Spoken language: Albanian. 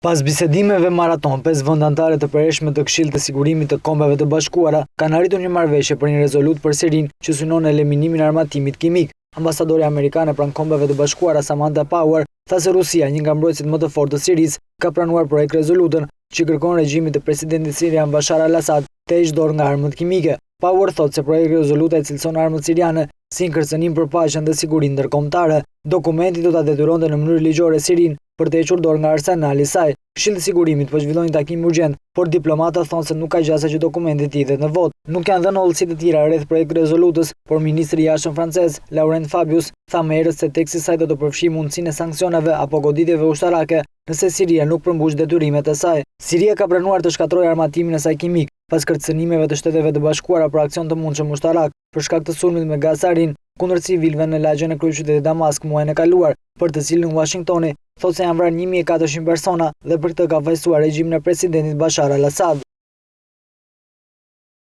Pas bisedimeve maraton, 5 vende anëtare të përhershme të Këshillit të Sigurimit të Kombeve të Bashkuara kanë arritur një marrëveshje për një rezolutë për Sirinë që synon eliminimin e armatimit kimik. Ambasadori amerikane pranë Kombeve të Bashkuara Samantha Power tha se Rusia, një nga mbrojtësit më të fortë të Sirisë, ka pranuar projekt rezolutën që kërkon regjimit të presidentit sirian Bashar al-Assad të heqë dorë nga armët kimike. Power thotë se projekti rezoluta e cilëson armët siriane si një kërcënim për paqen dhe sigurinë ndërkombëtare. Dokumenti do ta detyronte në mënyrë ligjore Sirinë për të hequr dorë nga arsenali i saj. Këshilli i Sigurimit po zhvilloi një takim urgjent, por diplomatët thonë se nuk ka gjasa që dokumenti të hidhet në votë. Nuk janë dhënë hollësi të tjera rreth projektit rezolutës, por ministri i jashtëm francez, Laurent Fabius, tha më herët se teksti i saj do të përfshijë mundësinë e sanksioneve apo goditjeve ushtarake nëse Siria nuk përmbush detyrimet e saj. Siria ka pranuar të shkatërrojë armatimin e saj kimik pas kërcënimeve të Shteteve të Bashkuara për aksion të mundshëm ushtarak për shkak të sulmit me gaz sarin kundër civilëve në lagjen e kryeqytetit Damask muajin e kaluar, për të cilën Washingtoni thotë se janë vrarë 1400 persona dhe për këtë ka vajsuar regjimin e presidentit Bashar al-Assad.